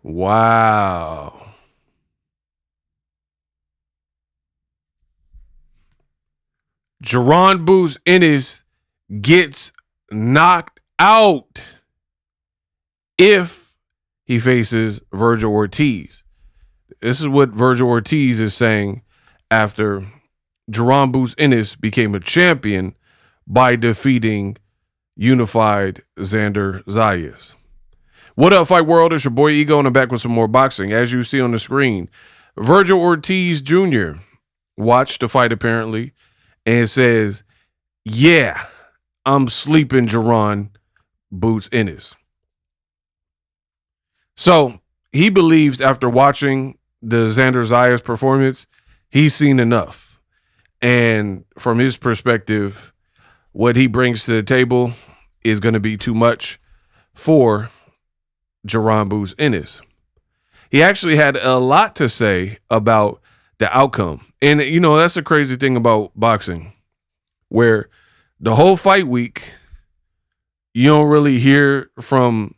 Wow. Jaron Boots Ennis gets knocked out if he faces Vergil Ortiz. This is what Vergil Ortiz is saying after Jaron Boots Ennis became a champion by defeating unified Xander Zayas. What up, Fight World? It's your boy Ego, and I'm back with some more boxing. As you see on the screen, Vergil Ortiz Jr. watched the fight apparently and says, yeah, I'm sleeping Jaron Boots Ennis. So he believes after watching the Xander Zayas performance, he's seen enough. And from his perspective, what he brings to the table is going to be too much for Jaron Boots Ennis. He actually had a lot to say about the outcome. And, you know, that's the crazy thing about boxing, where the whole fight week, you don't really hear from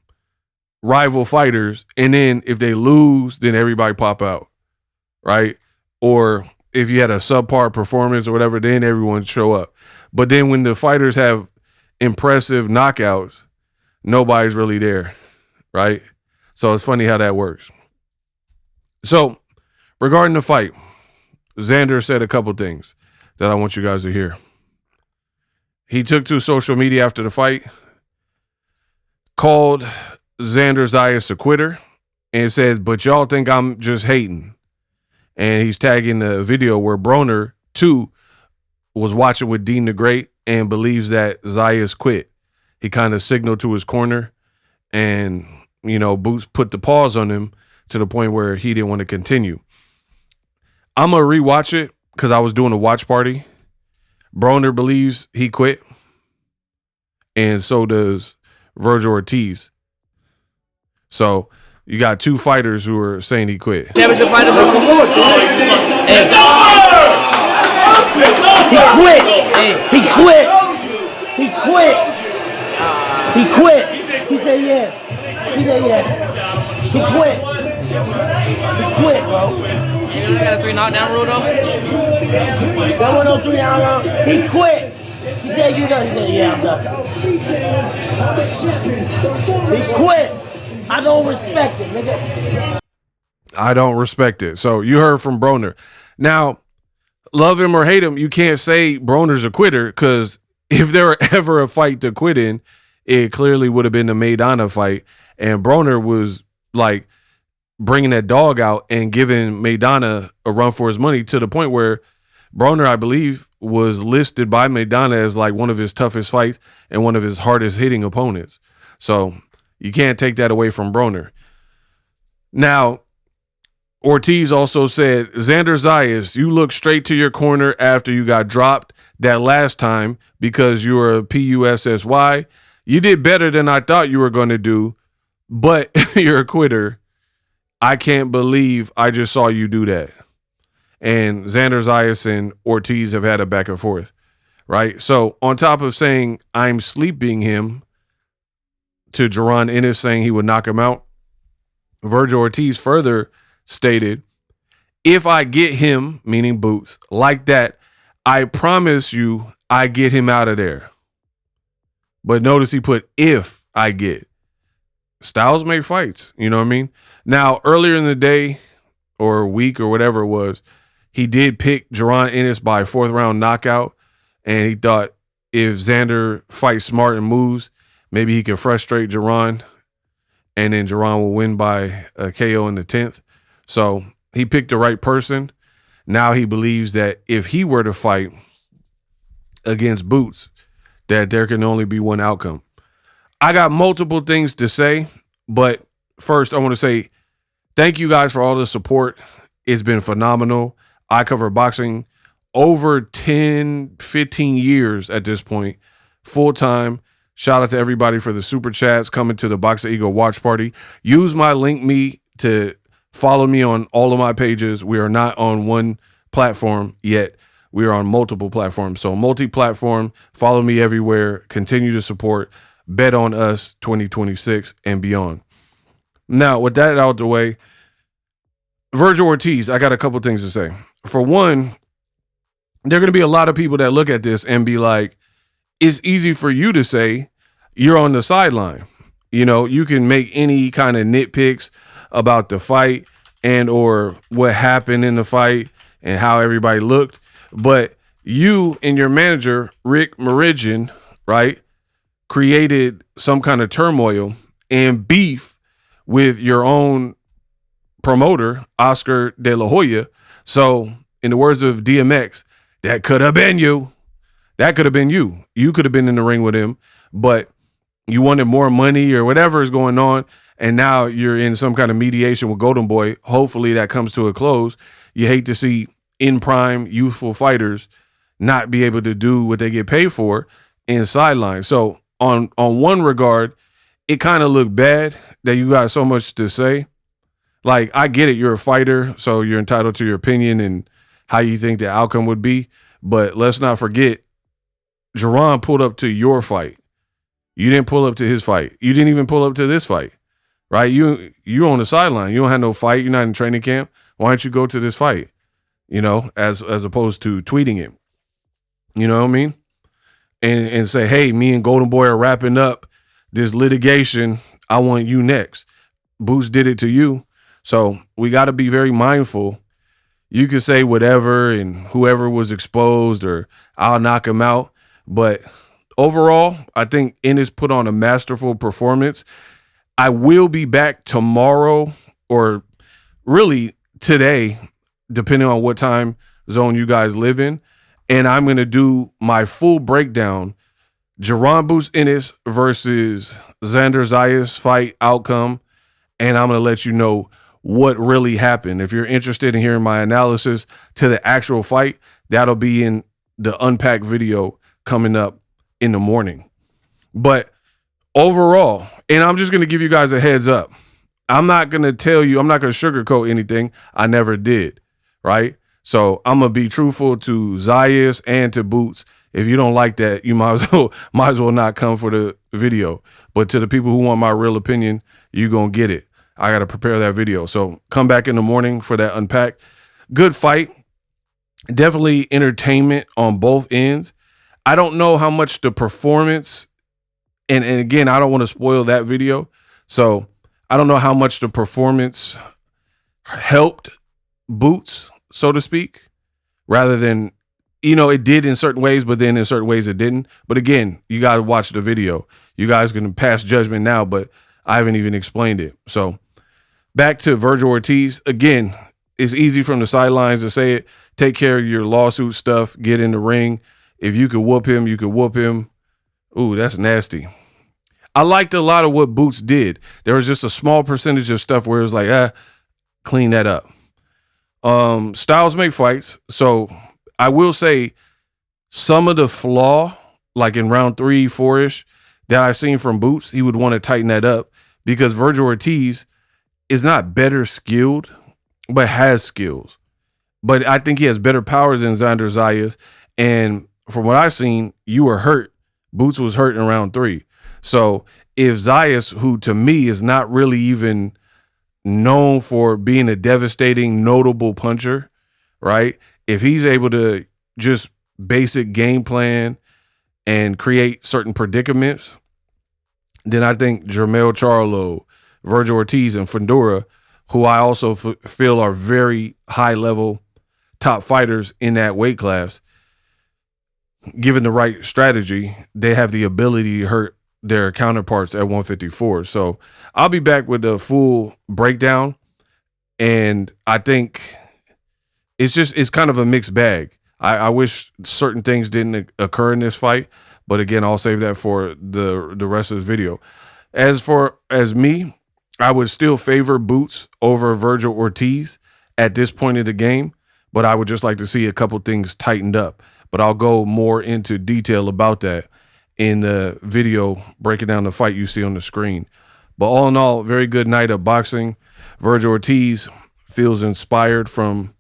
rival fighters. And then if they lose, then everybody pop out, right? Or if you had a subpar performance or whatever, then everyone show up. But then when the fighters have impressive knockouts, nobody's really there, right? So it's funny how that works. So regarding the fight, Xander said a couple things that I want you guys to hear. He took to social media after the fight, called Xander Zayas a quitter, and says, but y'all think I'm just hating. And he's tagging the video where Broner, too, was watching with Dean the Great and believes that Zayas quit. He kind of signaled to his corner, and, you know, Boots put the pause on him to the point where he didn't want to continue. I'm going to rewatch it because I was doing a watch party. Broner believes he quit, and so does Vergil Ortiz. So you got two fighters who are saying he quit. Championship fighters are hey. He quit. Hey. He quit. He quit. He quit. He said yeah. He said yeah. He quit. He quit, bro. You got a 3 knockdown rule though? That one on 3 knockdown. He quit. He said you done. He said yeah, I'm done. He quit. I don't respect it, nigga. I don't respect it. So you heard from Broner. Now, love him or hate him, you can't say Broner's a quitter, because if there were ever a fight to quit in, it clearly would have been the Maidana fight. And Broner was like bringing that dog out and giving Maidana a run for his money, to the point where Broner, I believe, was listed by Maidana as like one of his toughest fights and one of his hardest hitting opponents. So you can't take that away from Broner. Now, Ortiz also said, Xander Zayas, you look straight to your corner after you got dropped that last time because you were a PUSSY. You did better than I thought you were going to do, but you're a quitter. I can't believe I just saw you do that. And Xander Zayas and Ortiz have had a back and forth, right? So on top of saying I'm sleeping him to Jaron Ennis, saying he would knock him out, Vergil Ortiz further stated, if I get him, meaning Boots, like that, I promise you I get him out of there. But notice he put if I get. Styles make fights, you know what I mean? Now, earlier in the day or week or whatever it was, he did pick Jaron Ennis by 4th round knockout, and he thought if Xander fights smart and moves, maybe he can frustrate Jaron, and then Jaron will win by a KO in the 10th. So he picked the right person. Now he believes that if he were to fight against Boots, that there can only be one outcome. I got multiple things to say, but first I want to say thank you guys for all the support. It's been phenomenal. I cover boxing over 10, 15 years at this point, full time. Shout out to everybody for the super chats coming to the Boxing Ego watch party. Use my link me to follow me on all of my pages. We are not on one platform yet. We are on multiple platforms. So multi-platform, follow me everywhere. Continue to support Bet on Us 2026 and beyond. Now, with that out the way, Vergil Ortiz, I got a couple things to say. For one, there are going to be a lot of people that look at this and be like, it's easy for you to say you're on the sideline. You know, you can make any kind of nitpicks about the fight and or what happened in the fight and how everybody looked. But you and your manager, Rick Meridian, right, created some kind of turmoil and beef with your own promoter, Oscar De La Hoya. So, in the words of DMX, that could have been you. That could have been you. You could have been in the ring with him, but you wanted more money or whatever is going on, and now you're in some kind of mediation with Golden Boy. Hopefully that comes to a close. You hate to see in prime youthful fighters not be able to do what they get paid for in sidelines. So on one regard, it kind of looked bad that you got so much to say. Like, I get it, you're a fighter, so you're entitled to your opinion and how you think the outcome would be. But let's not forget, Jaron pulled up to your fight. You didn't pull up to his fight. You didn't even pull up to this fight, right? You're on the sideline. You don't have no fight. You're not in training camp. Why don't you go to this fight? You know, as opposed to tweeting it. You know what I mean? And say, hey, me and Golden Boy are wrapping up this litigation. I want you next. Boots did it to you. So we got to be very mindful. You could say whatever and whoever was exposed or I'll knock him out. But overall, I think Ennis put on a masterful performance. I will be back tomorrow or really today, depending on what time zone you guys live in. And I'm going to do my full breakdown, Jaron Boots Ennis versus Xander Zayas fight outcome. And I'm going to let you know what really happened. If you're interested in hearing my analysis to the actual fight, that'll be in the unpacked video coming up in the morning. But overall, and I'm just going to give you guys a heads up. I'm not going to tell you, I'm not going to sugarcoat anything. I never did, right? So I'm going to be truthful to Zayas and to Boots. If you don't like that, you might as well not come for the video. But to the people who want my real opinion, you're going to get it. I got to prepare that video. So come back in the morning for that unpack. Good fight. Definitely entertainment on both ends. I don't know how much the performance, and again, I don't want to spoil that video. So I don't know how much the performance helped Boots, so to speak, rather than, you know, it did in certain ways, but then in certain ways it didn't. But again, you got to watch the video. You guys can pass judgment now, but I haven't even explained it. So back to Vergil Ortiz. Again, it's easy from the sidelines to say it. Take care of your lawsuit stuff. Get in the ring. If you could whoop him, you could whoop him. Ooh, that's nasty. I liked a lot of what Boots did. There was just a small percentage of stuff where it was like, clean that up. Styles make fights. So I will say some of the flaw, like in round 3, 4-ish, that I've seen from Boots, he would want to tighten that up because Vergil Ortiz is not better skilled, but has skills. But I think he has better power than Xander Zayas. And from what I've seen, you were hurt. Boots was hurt in round 3. So if Zayas, who to me is not really even known for being a devastating, notable puncher, right? If he's able to just basic game plan and create certain predicaments, then I think Jermell Charlo, Vergil Ortiz, and Fundora, who I also feel are very high-level top fighters in that weight class, given the right strategy, they have the ability to hurt their counterparts at 154. So I'll be back with a full breakdown, and I think it's kind of a mixed bag. I wish certain things didn't occur in this fight, but again, I'll save that for the rest of this video. As me, I would still favor Boots over Vergil Ortiz at this point in the game, but I would just like to see a couple things tightened up. But I'll go more into detail about that in the video breaking down the fight you see on the screen. But all in all, very good night of boxing. Vergil Ortiz feels inspired from,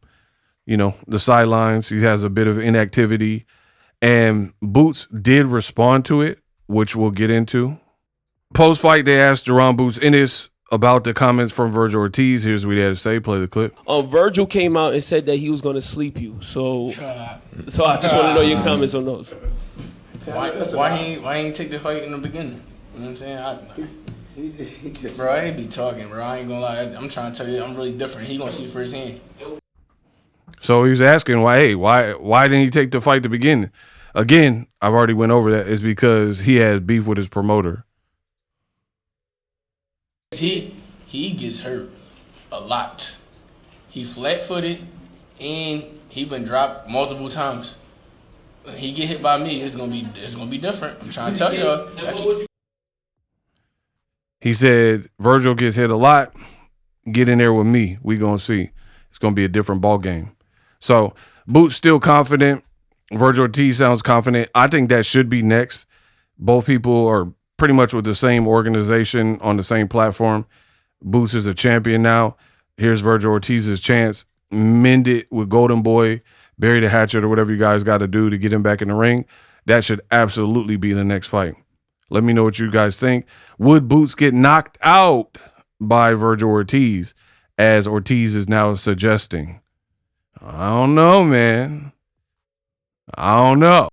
you know, the sidelines. He has a bit of inactivity. And Boots did respond to it, which we'll get into. Post-fight, they asked Jaron Boots Ennis about the comments from Vergil Ortiz. Here's what he had to say. Play the clip. Vergil came out and said that he was going to sleep you. So I just want to know your comments on those. Why he ain't take the fight in the beginning? You know what I'm saying? Bro, I ain't be talking, bro. I ain't gonna lie. I'm trying to tell you, I'm really different. He gonna see firsthand. So he's asking why didn't he take the fight at the beginning? Again, I've already went over that. It's because he has beef with his promoter. He gets hurt a lot. He's flat-footed, and he been dropped multiple times. When he get hit by me, it's gonna be different. I'm trying to tell y'all. He said Vergil gets hit a lot. Get in there with me. We gonna see. It's gonna be a different ball game. So Boots still confident. Vergil Ortiz sounds confident. I think that should be next. Both people are pretty much with the same organization on the same platform. Boots is a champion now. Here's Vergil Ortiz's chance. Mend it with Golden Boy, bury the hatchet, or whatever you guys got to do to get him back in the ring. That should absolutely be the next fight. Let me know what you guys think. Would Boots get knocked out by Vergil Ortiz, as Ortiz is now suggesting? I don't know, man. I don't know.